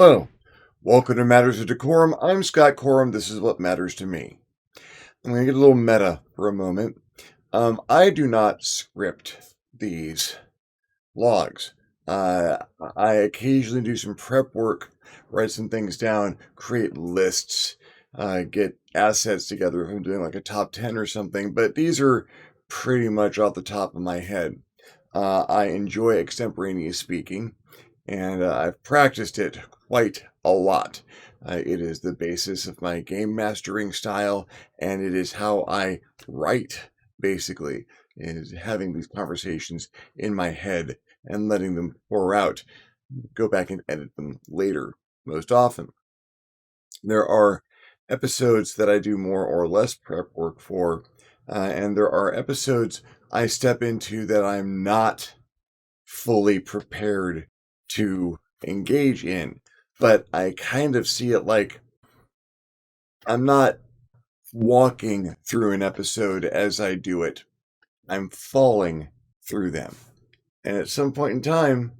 Hello, welcome to Matters of Decorum. I'm Scott Corum. This is what matters to me. I'm going to get a little meta for a moment. I do not script these logs. I occasionally do some prep work, write some things down, create lists, get assets together if I'm doing like a top 10 or something, but these are pretty much off the top of my head. I enjoy extemporaneous speaking, and I've practiced it quite a lot. It is the basis of my game mastering style, and it is how I write, basically, is having these conversations in my head and letting them pour out, go back and edit them later, most often. There are episodes that I do more or less prep work for, and there are episodes I step into that I'm not fully prepared to engage in, but I kind of see it like I'm not walking through an episode as I do it. I'm falling through them. And at some point in time,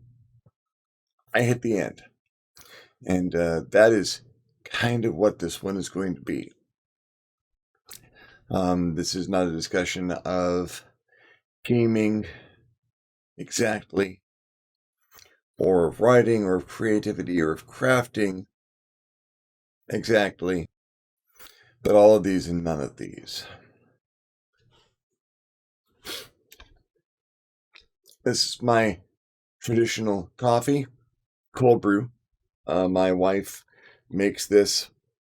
I hit the end. And that is kind of what this one is going to be. This is not a discussion of gaming exactly, or of writing, or of creativity, or of crafting exactly, but all of these and none of these. This is my traditional coffee, cold brew. My wife makes this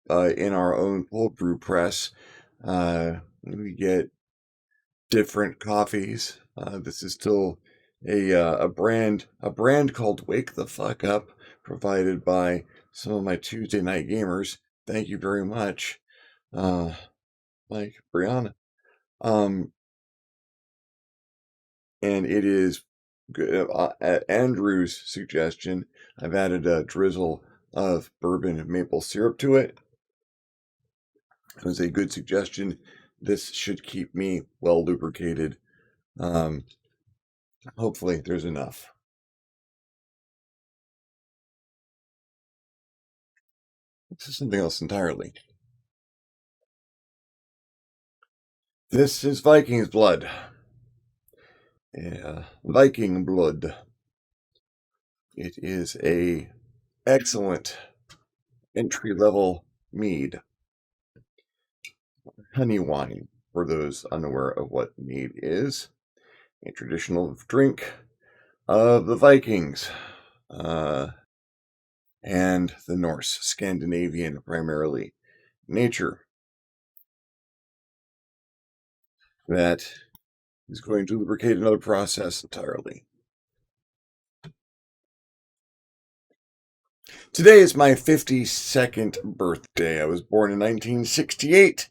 in our own cold brew press. We get different coffees. This is still a brand called Wake the Fuck Up, provided by some of my Tuesday night gamers. Thank you very much, Mike, Brianna. And it is good. At Andrew's suggestion, I've added a drizzle of bourbon and maple syrup to it. It was a good suggestion. This should keep me well lubricated. Hopefully there's enough. This is something else entirely. This is Viking's blood. Yeah, Viking blood. It is a excellent entry-level mead. Honey wine, for those unaware of what mead is. A traditional drink of the Vikings and the Norse, Scandinavian primarily, nature. That is going to lubricate another process entirely. Today is my 52nd birthday. I was born in 1968.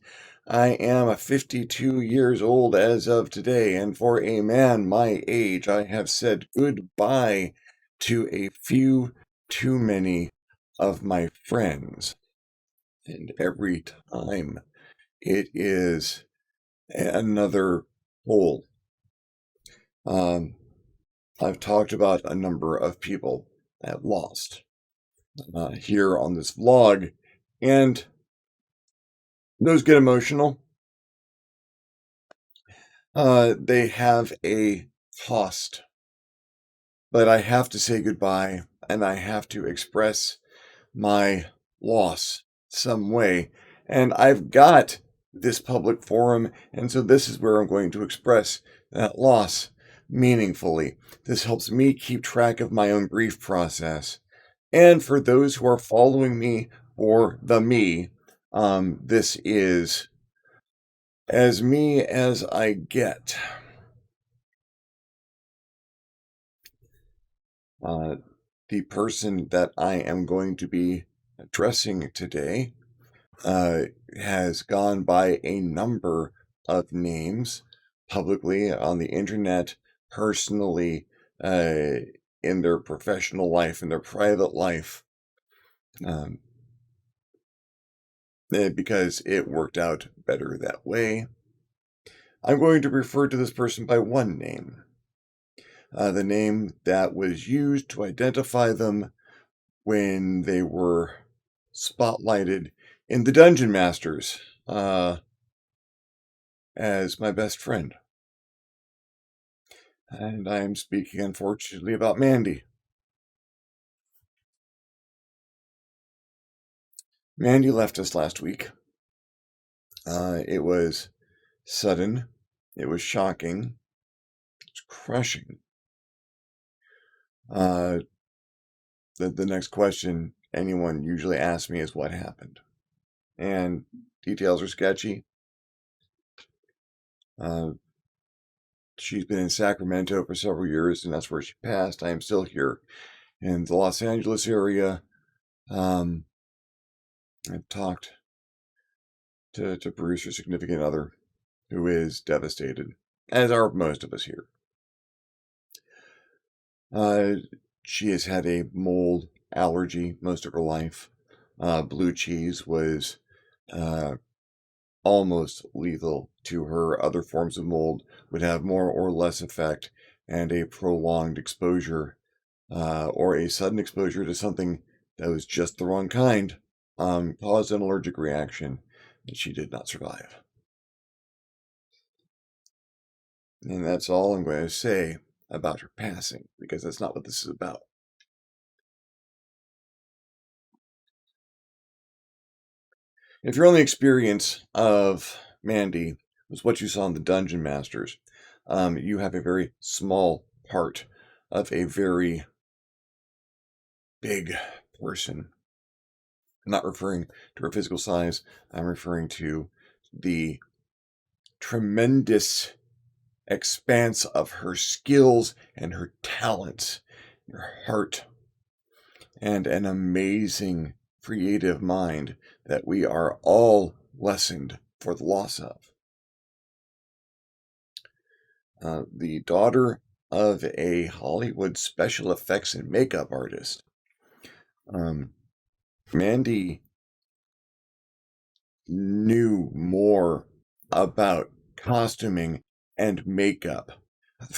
I am 52 years old as of today, and for a man my age, I have said goodbye to a few too many of my friends. And every time it is another hole. I've talked about a number of people I've lost here on this vlog, and those get emotional. They have a cost, but I have to say goodbye, and I have to express my loss some way. And I've got this public forum, and so this is where I'm going to express that loss meaningfully. This helps me keep track of my own grief process. And for those who are following me or the me, this is as me as I get. The person that I am going to be addressing today has gone by a number of names publicly on the internet, personally, in their professional life, in their private life, because it worked out better that way. I'm going to refer to this person by one name. The name that was used to identify them when they were spotlighted in The Dungeon Masters as my best friend. And I am speaking, unfortunately, about Mandy. Mandy left us last week. It was sudden, it was shocking, it's crushing. The next question anyone usually asks me is what happened. And details are sketchy. She's been in Sacramento for several years, and that's where she passed. I am still here in the Los Angeles area. I've talked to Bruce, her significant other, who is devastated, as are most of us here. She has had a mold allergy most of her life. Blue cheese was almost lethal to her. Other forms of mold would have more or less effect, and a prolonged exposure or a sudden exposure to something that was just the wrong kind caused an allergic reaction that she did not survive. And that's all I'm going to say about her passing, because that's not what this is about. If your only experience of Mandy was what you saw in the Dungeon Masters, you have a very small part of a very big person. I'm not referring to her physical size, I'm referring to the tremendous expanse of her skills and her talents, her heart, and an amazing creative mind that we are all lessened for the loss of. The daughter of a Hollywood special effects and makeup artist. Mandy knew more about costuming and makeup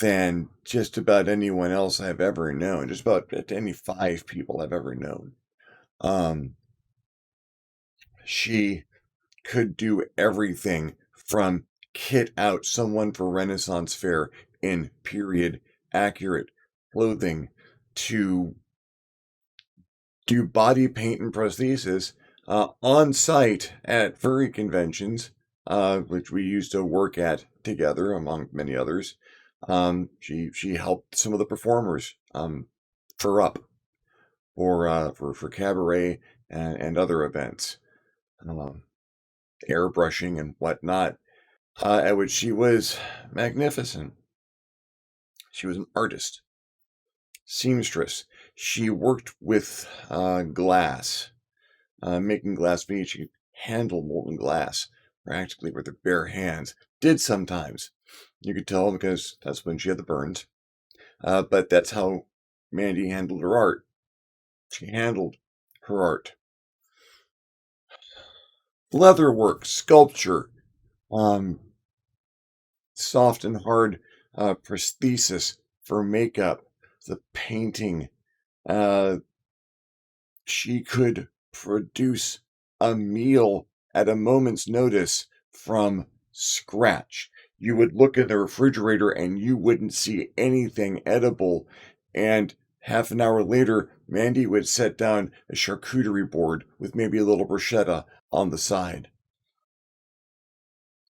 than just about anyone else I've ever known, just about any 5 people I've ever known. She could do everything from kit out someone for Renaissance Fair in period accurate clothing to do body paint and prosthesis on site at furry conventions, which we used to work at together, among many others. She helped some of the performers fur up for cabaret and other events, airbrushing and whatnot, at which she was magnificent. She was an artist, seamstress. She worked with glass, making glass beads. She could handle molten glass practically with her bare hands. Did sometimes. You could tell because that's when she had the burns. But that's how Mandy handled her art. She handled her art. Leatherwork, sculpture, soft and hard prosthesis for makeup, the painting. She could produce a meal at a moment's notice from scratch. You would look in the refrigerator and you wouldn't see anything edible. And half an hour later, Mandy would set down a charcuterie board with maybe a little bruschetta on the side.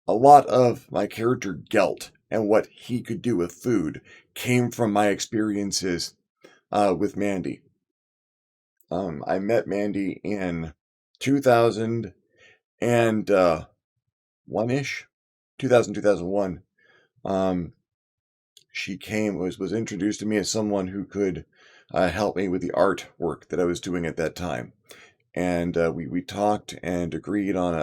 A lot of my character Gelt and what he could do with food came from my experiences with Mandy. I met Mandy in 2000 and one-ish, 2001. She was introduced to me as someone who could help me with the artwork that I was doing at that time, and we talked and agreed on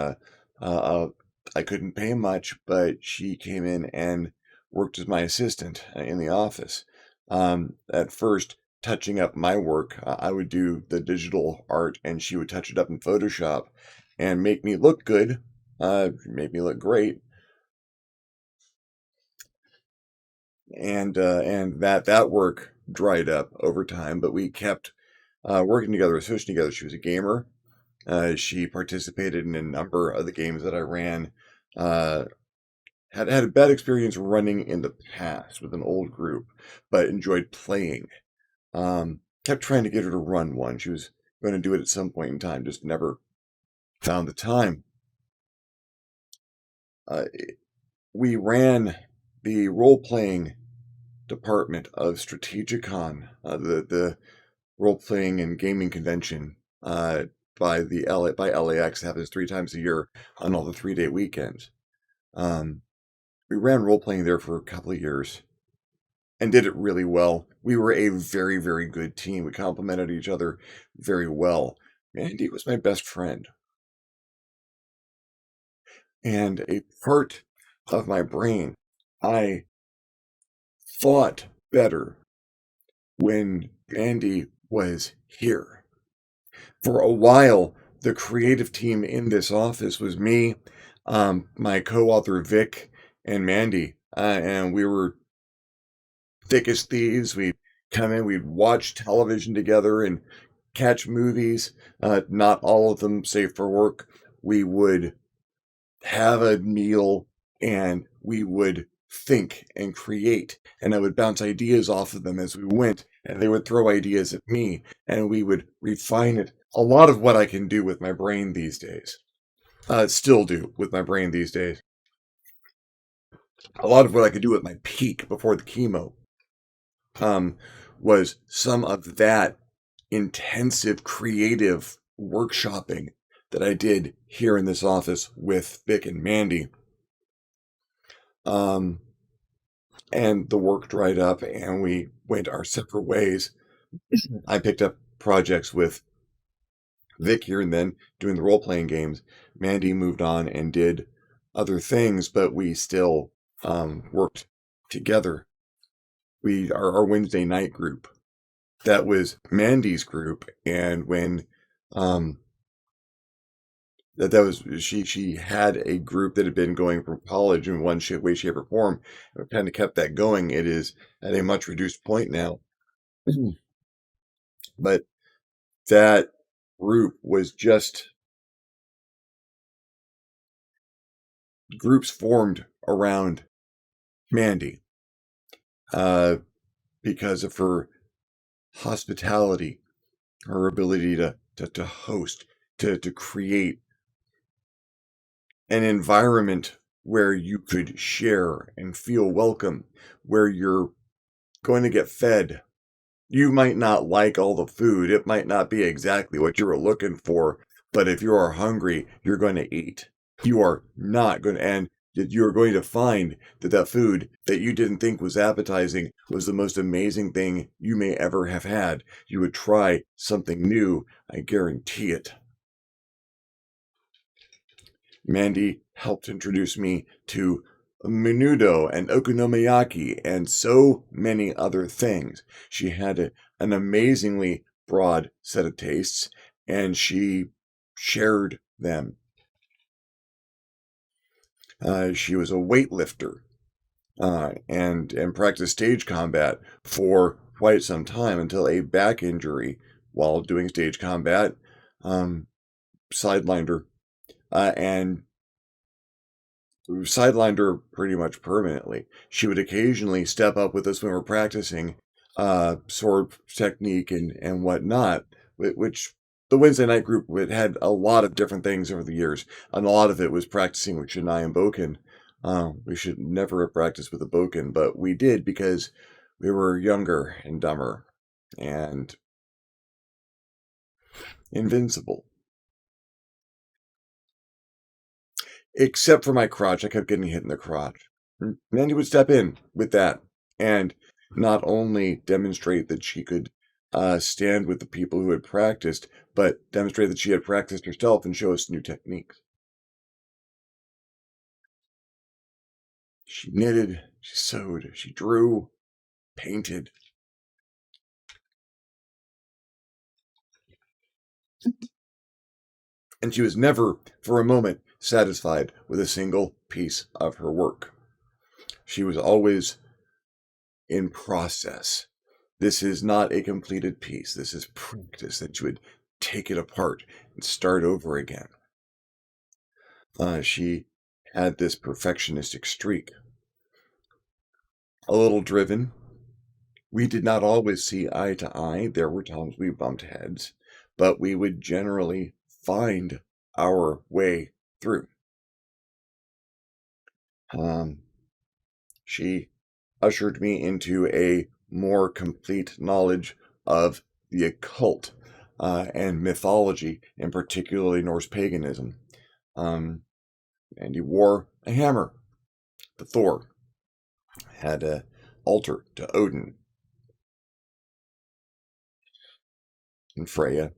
a I couldn't pay much, but she came in and worked as my assistant in the office. At first, touching up my work, I would do the digital art, and she would touch it up in Photoshop and make me look good, make me look great, and that work dried up over time. But we kept working together, associating together. She was a gamer. She participated in a number of the games that I ran. Uh, had a bad experience running in the past with an old group, but enjoyed playing. Kept trying to get her to run one. She was going to do it at some point in time, just never found the time. Uh, we ran the role playing department of Strategicon, the role playing and gaming convention by the by LAX. It happens 3 times a year on all the 3-day weekends. We ran role playing there for a couple of years and did it really well. We were a very, very good team. We complemented each other very well. Mandy was my best friend. And a part of my brain, I thought better when Mandy was here. For a while, the creative team in this office was me, my co-author Vic, and Mandy. And we were thick as thieves. We'd come in, we'd watch television together and catch movies, not all of them safe for work. We would have a meal and we would think and create, and I would bounce ideas off of them as we went, and they would throw ideas at me, and we would refine it. A lot of what I can do with my brain these days, still do with my brain these days. A lot of what I could do at my peak before the chemo was some of that intensive creative workshopping that I did here in this office with Vic and Mandy. And the work dried up and we went our separate ways. I picked up projects with Vic here and then doing the role playing games. Mandy moved on and did other things, but we still worked together. Our Wednesday night group, that was Mandy's group, and when that was she had a group that had been going from college in one way, shape, or form, and kind of kept that going. It is at a much reduced point now, but that group was just groups formed around Mandy because of her hospitality, her ability to host, to create an environment where you could share and feel welcome, where you're going to get fed. You might not like all the food. It might not be exactly what you were looking for, but if you are hungry, you're going to eat. You are not going to, and you're going to find that that food that you didn't think was appetizing was the most amazing thing you may ever have had. You would try something new. I guarantee it. Mandy helped introduce me to menudo and okonomiyaki and so many other things. She had an amazingly broad set of tastes, and she shared them. She was a weightlifter and practiced stage combat for quite some time until a back injury while doing stage combat sidelined her. And sidelined her pretty much permanently. She would occasionally step up with us when we were practicing sword technique and whatnot, which the Wednesday night group had a lot of different things over the years, and a lot of it was practicing with Shinai and Boken. We should never have practiced with a Boken, but we did because we were younger and dumber and invincible. Except for my crotch. I kept getting hit in the crotch. Mandy would step in with that and not only demonstrate that she could stand with the people who had practiced, but demonstrate that she had practiced herself and show us new techniques. She knitted, she sewed, she drew, painted. And she was never, for a moment, satisfied with a single piece of her work. She was always in process. This is not a completed piece. This is practice that you would take it apart and start over again. She had this perfectionistic streak, a little driven. We did not always see eye to eye. There were times we bumped heads, but we would generally find our way through. She ushered me into a more complete knowledge of the occult and mythology, and particularly Norse paganism. And he wore a hammer to Thor, had an altar to Odin and Freya.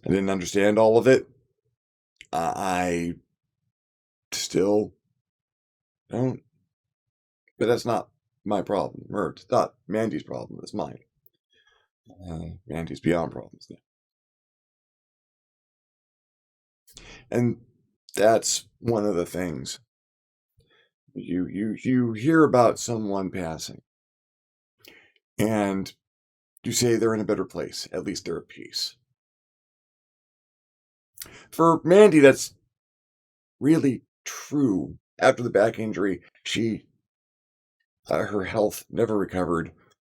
I didn't understand all of it. I still don't, but that's not my problem. Or it's not Mandy's problem. It's mine. Mandy's beyond problems now. And that's one of the things. You hear about someone passing, and you say they're in a better place. At least they're at peace. For Mandy, that's really true. After the back injury, her health never recovered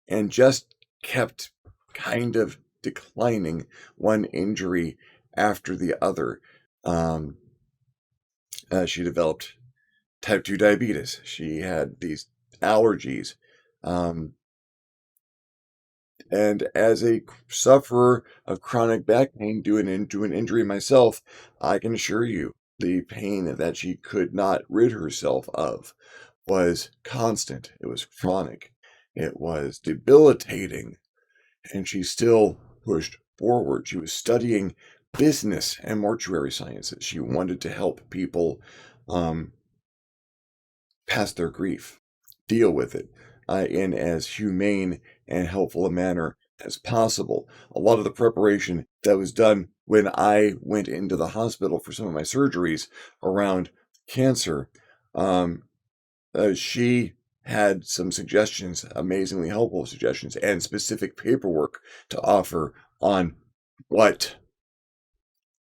and just kept kind of declining, one injury after the other. She developed type 2 diabetes. She had these allergies. And as a sufferer of chronic back pain due to an injury myself, I can assure you the pain that she could not rid herself of was constant. It was chronic. It was debilitating. And she still pushed forward. She was studying business and mortuary sciences. She wanted to help people pass their grief, deal with it in as humane and helpful a manner as possible. A lot of the preparation that was done when I went into the hospital for some of my surgeries around cancer, she had some suggestions, amazingly helpful suggestions, and specific paperwork to offer on what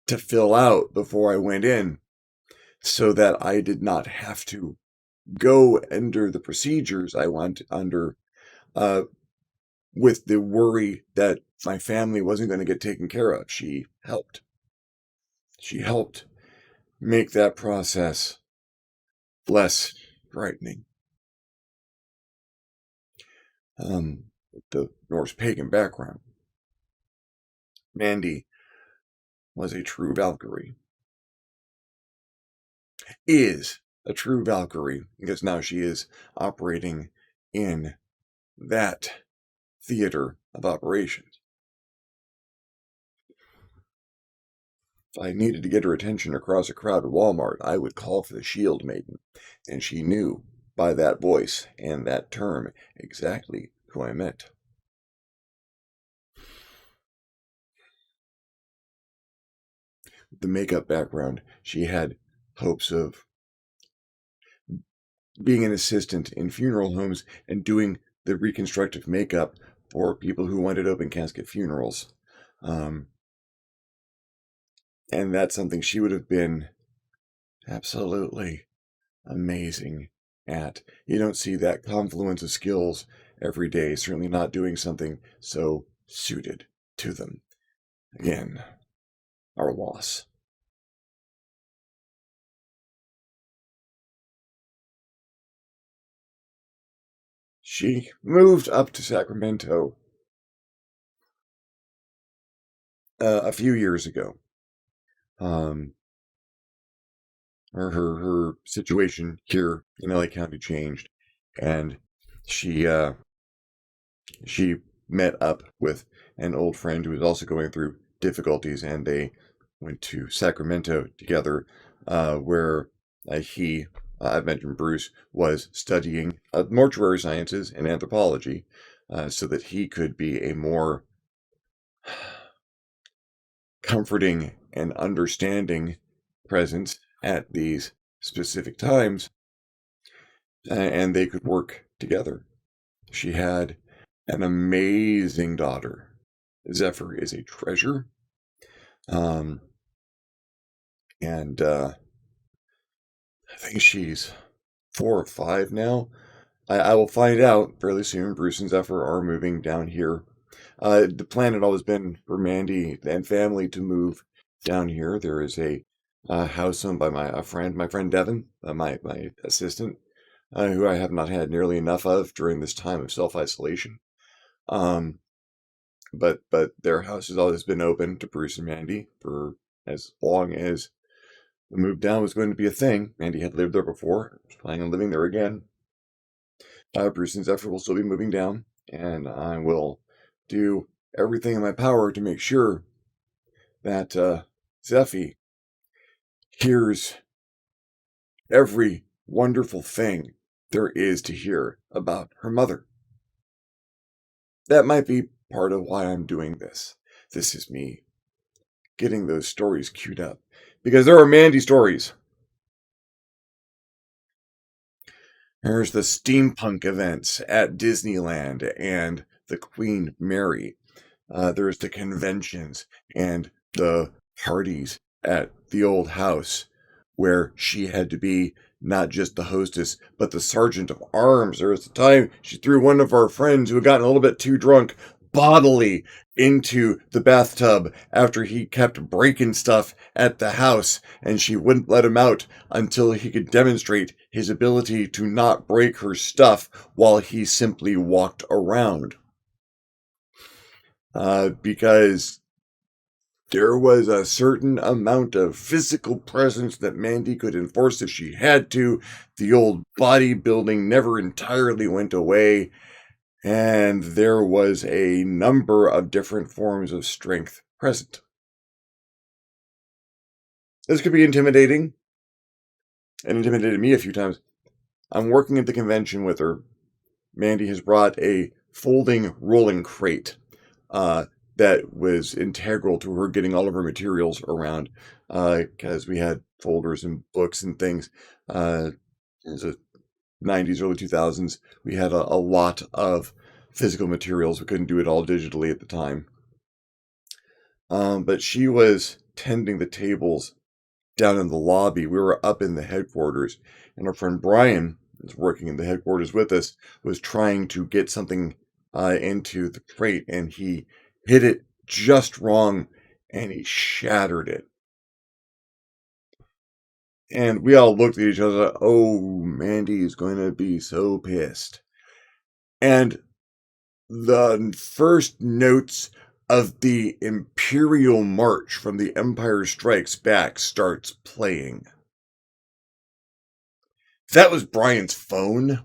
to fill out before I went in so that I did not have to go under the procedures I went under with the worry that my family wasn't going to get taken care of. She helped. She helped make that process less frightening. The Norse pagan background. Mandy was a true Valkyrie. Is a true Valkyrie because now she is operating in that theater of operations. If I needed to get her attention across a crowded Walmart, I would call for the Shield Maiden, and she knew by that voice and that term exactly who I meant. The makeup background, she had hopes of being an assistant in funeral homes and doing the reconstructive makeup for people who wanted open casket funerals. And that's something she would have been absolutely amazing at. You don't see that confluence of skills every day, certainly not doing something so suited to them. Again, our loss. She moved up to Sacramento a few years ago. Her situation here in LA County changed, and she she met up with an old friend who was also going through difficulties, and they went to Sacramento together, where I've mentioned Bruce, was studying mortuary sciences and anthropology, so that he could be a more comforting and understanding presence at these specific times. and they could work together. She had an amazing daughter. Zephyr is a treasure. Um, and I think she's 4 or 5 now. I will find out fairly soon. Bruce and Zephyr are moving down here. The plan had always been for Mandy and family to move down here. There is a house owned by my friend Devin, my assistant, who I have not had nearly enough of during this time of self isolation. Um, but their house has always been open to Bruce and Mandy for as long as the move down was going to be a thing. Mandy had lived there before, was planning on living there again. Bruce and Zephyr will still be moving down, and I will do everything in my power to make sure that Zeffy hears every wonderful thing there is to hear about her mother. That might be part of why I'm doing this. This is me getting those stories queued up, because there are Mandy stories. There's the steampunk events at Disneyland and the Queen Mary. There's the conventions and the parties at the old house where she had to be not just the hostess, but the sergeant of arms. There was the time she threw one of our friends who had gotten a little bit too drunk bodily into the bathtub after he kept breaking stuff at the house, and she wouldn't let him out until he could demonstrate his ability to not break her stuff while he simply walked around. Because there was a certain amount of physical presence that Mandy could enforce if she had to. The old bodybuilding never entirely went away, and there was a number of different forms of strength present. This could be intimidating, and intimidated me a few times. I'm working at the convention with her. Mandy has brought a folding rolling crate that was integral to her getting all of her materials around, because we had folders and books and things. In the 90s, early 2000s, we had a lot of physical materials. We couldn't do it all digitally at the time. But she was tending the tables down in the lobby. We were up in the headquarters, and our friend Brian was working in the headquarters with us, was trying to get something into the crate, and he hit it just wrong, and he shattered it. And we all looked at each other, oh, Mandy is going to be so pissed. And the first notes of the Imperial March from The Empire Strikes Back starts playing. That was Brian's phone.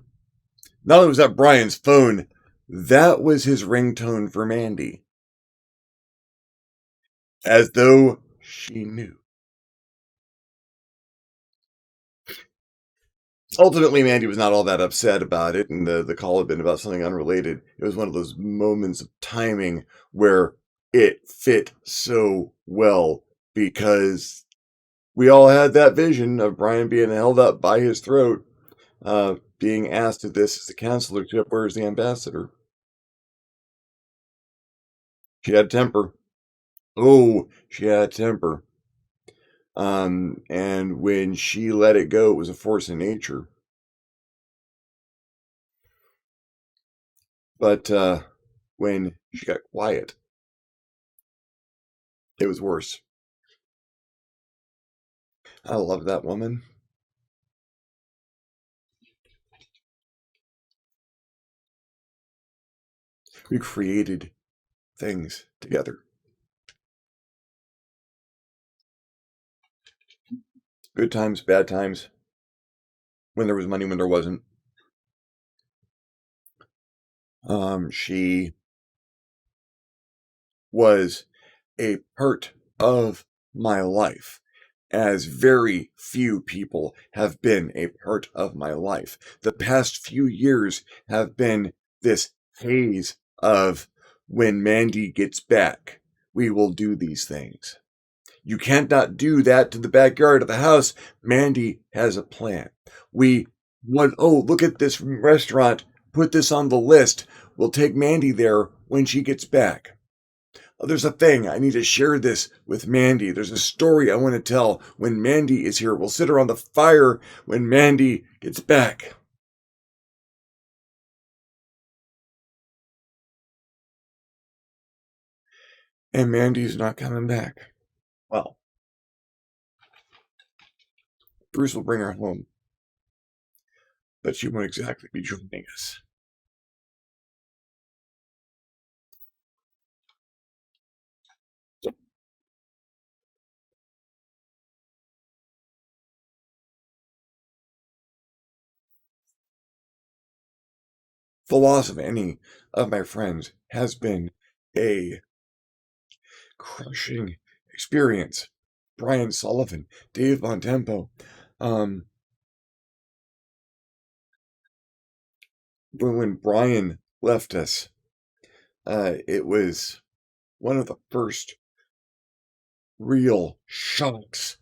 Not only was that Brian's phone, that was his ringtone for Mandy. As though she knew. Ultimately, Mandy was not all that upset about it, and the call had been about something unrelated. It was one of those moments of timing where it fit so well, because we all had that vision of Brian being held up by his throat, being asked if this is the counselorship, where's the ambassador? She had temper. Oh, she had temper. And when she let it go, it was a force of nature. But when she got quiet, it was worse. I love that woman. We created things together. Good times, bad times, when there was money, when there wasn't. She was a part of my life, as very few people have been a part of my life. The past few years have been this haze of, when Mandy gets back, we will do these things. You can't not do that to the backyard of the house. Mandy has a plan. We Look at this restaurant. Put this on the list. We'll take Mandy there when she gets back. Oh, there's a thing. I need to share this with Mandy. There's a story I want to tell when Mandy is here. We'll sit around the fire when Mandy gets back. And Mandy's not coming back. Well, Bruce will bring her home, but she won't exactly be joining us. The loss of any of my friends has been a crushing experience. Brian Sullivan, Dave Bontempo. Um, when Brian left us, it was one of the first real shocks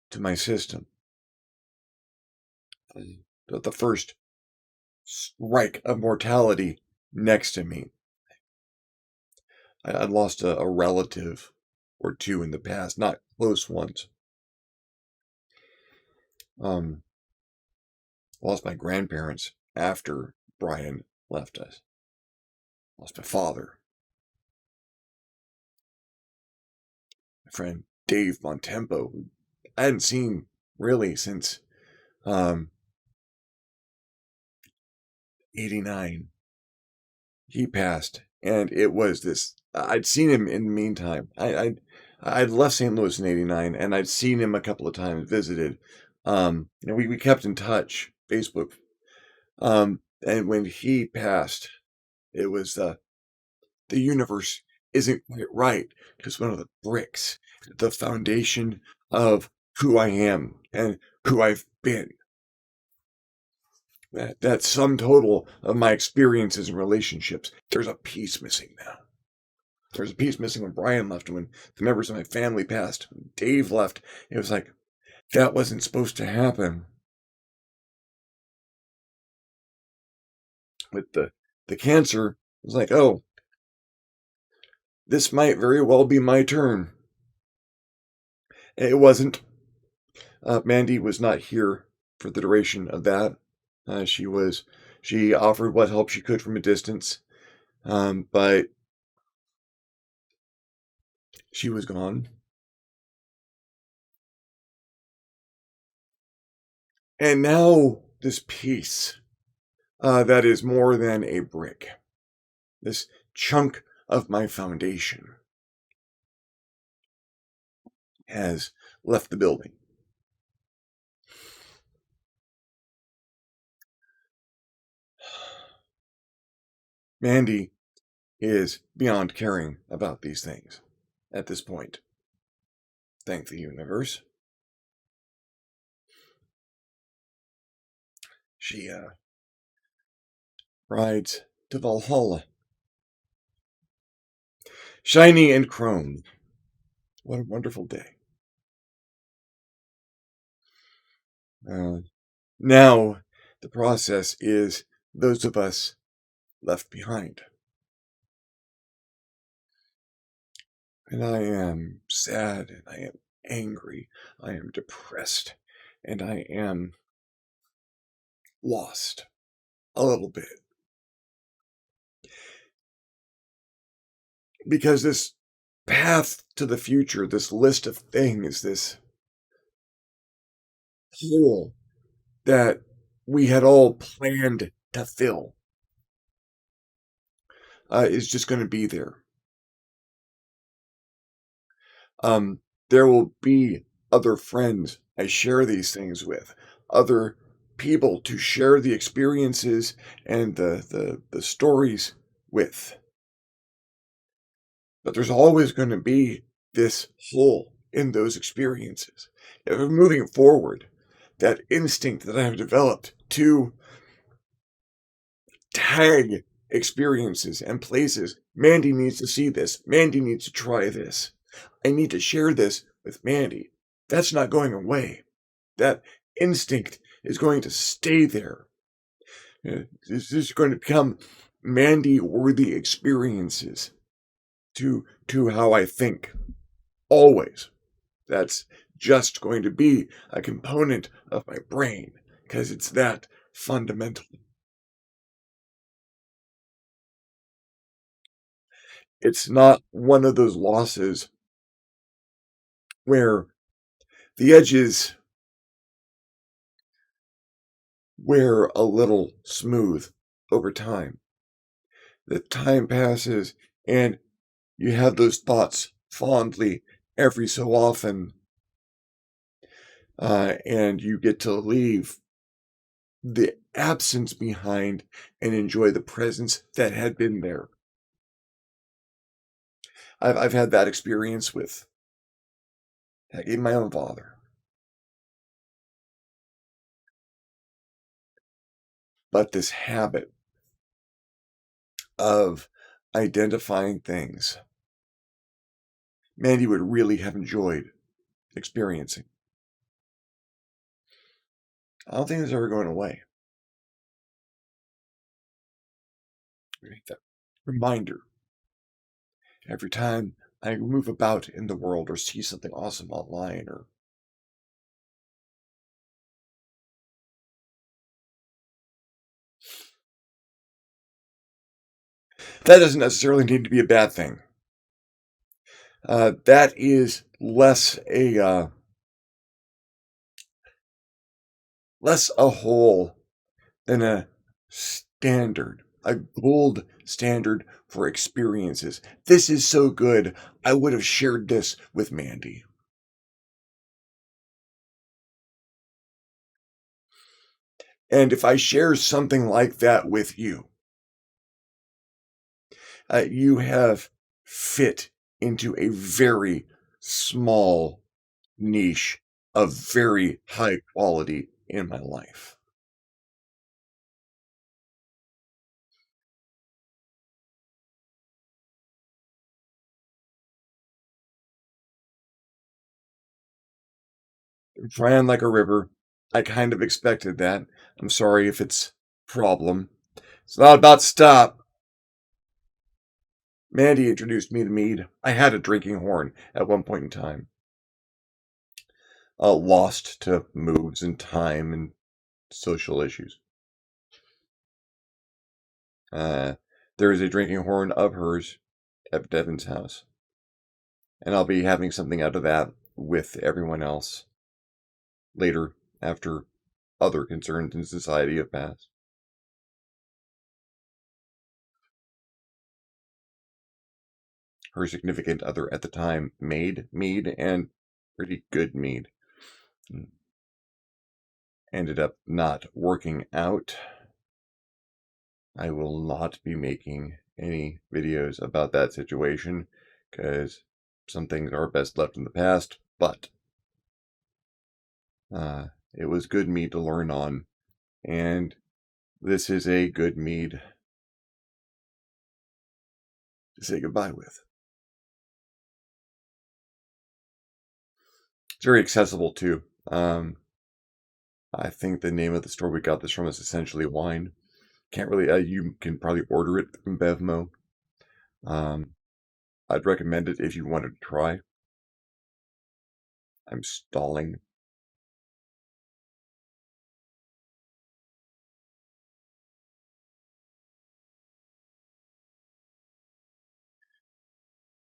to my system. The first strike of mortality next to me. I'd lost a relative or two in the past, not close ones. Lost my grandparents after Brian left us. Lost my father. My friend Dave Bontempo, who I hadn't seen really since 89. He passed, and it was this. I'd seen him in the meantime. I'd left St. Louis in '89, and I'd seen him a couple of times, visited. We kept in touch, Facebook. And when he passed, it was the universe isn't quite right because one of the bricks, the foundation of who I am and who I've been. That sum total of my experiences and relationships, there's a piece missing now. There's a piece missing when Brian left, when the members of my family passed, when Dave left. It was like, that wasn't supposed to happen. With the cancer, it was like, oh, this might very well be my turn. It wasn't. Mandy was not here for the duration of that. She offered what help she could from a distance, but she was gone. And now this piece that is more than a brick, this chunk of my foundation, has left the building. Mandy is beyond caring about these things at this point. Thank the universe. She rides to Valhalla. Shiny and chrome. What a wonderful day. Now, the process is those of us left behind. And I am sad, and I am angry, I am depressed, and I am lost a little bit. Because this path to the future, this list of things, this hole that we had all planned to fill, is just going to be there. There will be other friends I share these things with, other people to share the experiences and the stories with. But there's always going to be this hole in those experiences. If we're moving forward, that instinct that I have developed to tag experiences and places. Mandy needs to see this. Mandy needs to try this. I need to share this with Mandy. That's not going away. That instinct is going to stay there. This is going to become Mandy-worthy experiences to how I think. Always. That's just going to be a component of my brain because it's that fundamental. It's not one of those losses where the edges wear a little smooth over time. The time passes and you have those thoughts fondly every so often, and you get to leave the absence behind and enjoy the presence that had been there. I've had that experience with even my own father. But this habit of identifying things, Mandy would really have enjoyed experiencing. I don't think it's ever going away. That reminder every time I move about in the world or see something awesome online or that doesn't necessarily need to be a bad thing. That is less a whole than a gold standard for experiences. This is so good. I would have shared this with Mandy. And if I share something like that with you, you have fit into a very small niche of very high quality in my life. Ran like a river. I kind of expected that. I'm sorry if it's a problem. It's not about stop. Mandy introduced me to mead. I had a drinking horn at one point in time. Lost to moves and time and social issues. Uh, there is a drinking horn of hers at Devin's house. And I'll be having something out of that with everyone else later after other concerns in society have passed. Her significant other at the time made mead and pretty good mead. Ended up not working out. I will not be making any videos about that situation because some things are best left in the past, but it was good mead to learn on, and this is a good mead to say goodbye with. It's very accessible too. I think the name of the store we got this from is Essentially Wine. Can't really, you can probably order it from Bevmo. Um, I'd recommend it if you wanted to try. I'm stalling.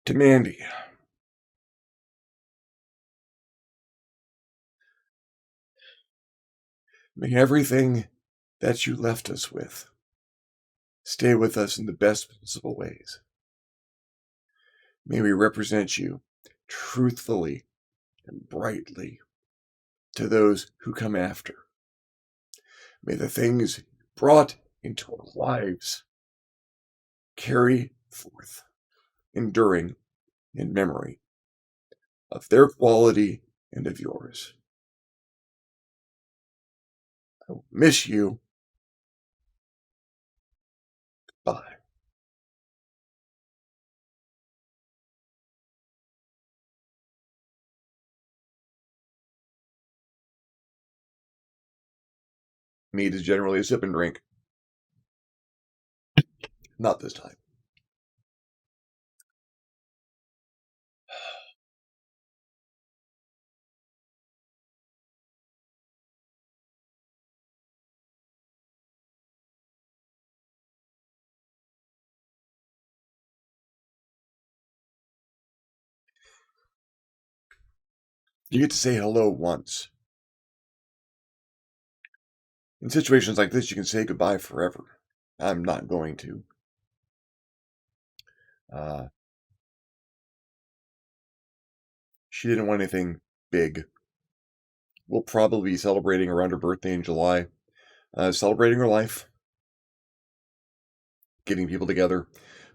To Mandy, may everything that you left us with stay with us in the best possible ways. May we represent you truthfully and brightly to those who come after. May the things brought into our lives carry forth, enduring in memory of their quality and of yours. I will miss you. Bye. Mead is generally a sip and drink. Not this time. You get to say hello once. In situations like this, you can say goodbye forever. I'm not going to. Uh, she didn't want anything big. We'll probably be celebrating around her birthday in July. Celebrating her life. Getting people together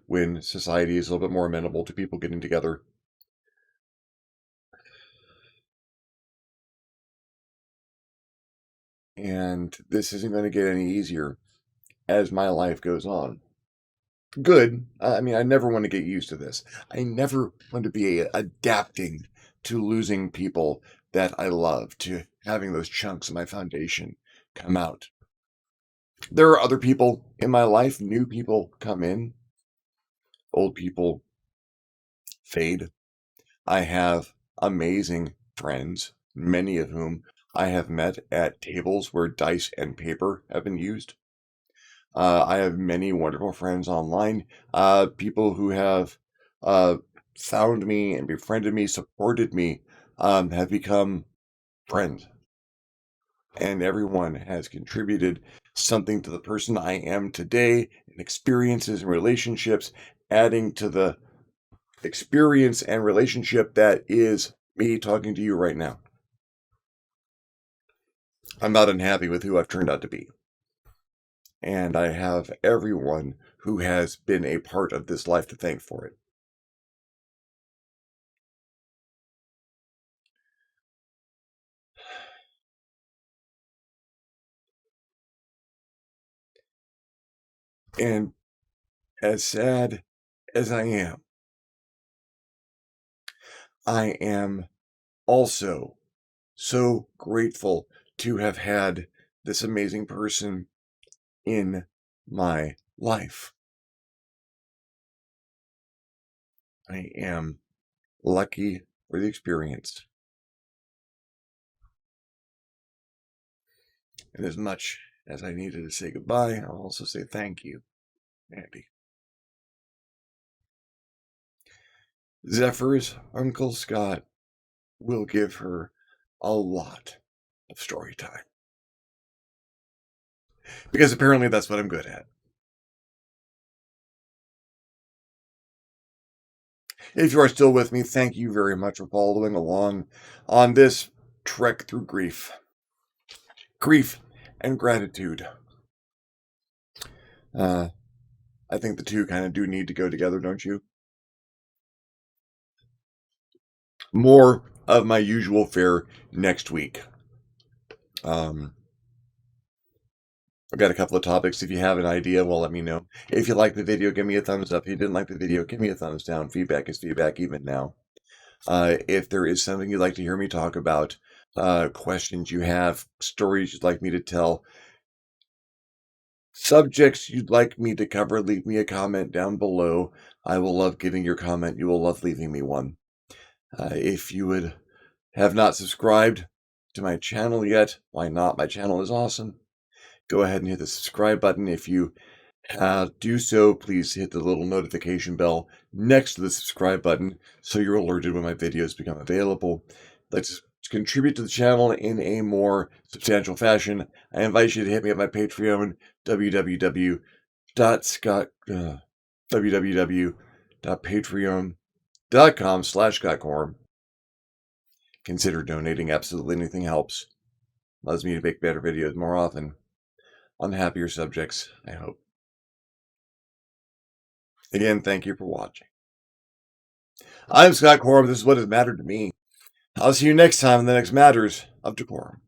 when society is a little bit more amenable to people getting together. And this isn't going to get any easier as my life goes on. Good. I mean, I never want to get used to this. I never want to be adapting to losing people that I love, to having those chunks of my foundation come out. There are other people in my life, new people come in, old people fade. I have amazing friends, many of whom I have met at tables where dice and paper have been used. I have many wonderful friends online, people who have found me and befriended me, supported me, have become friends. And everyone has contributed something to the person I am today, and experiences and relationships, adding to the experience and relationship that is me talking to you right now. I'm not unhappy with who I've turned out to be. And I have everyone who has been a part of this life to thank for it. And as sad as I am also so grateful to have had this amazing person in my life. I am lucky for the experience. And as much as I needed to say goodbye, I'll also say thank you, Andy. Zephyr's Uncle Scott will give her a lot of story time. Because apparently that's what I'm good at. If you are still with me, thank you very much for following along on this trek through grief. Grief and gratitude. I think the two kind of do need to go together, don't you? More of my usual fare next week. I've got a couple of topics. If you have an idea, well, let me know. If you like the video, give me a thumbs up. If you didn't like the video, give me a thumbs down. Feedback is feedback even now. If there is something you'd like to hear me talk about, questions you have, stories you'd like me to tell, subjects you'd like me to cover, leave me a comment down below. I will love getting your comment. You will love leaving me one. If you would have not subscribed to my channel yet, why not? My channel is awesome. Go ahead and hit the subscribe button. If you do so, please hit the little notification bell next to the subscribe button so you're alerted when my videos become available. Let's contribute to the channel in a more substantial fashion. I invite you to hit me up my Patreon, www.patreon.com/ScottCorum. Consider donating. Absolutely anything helps. Allows me to make better videos more often on happier subjects, I hope. Again, thank you for watching. I'm Scott Corum. This is what has mattered to me. I'll see you next time in the next Matters of Decorum.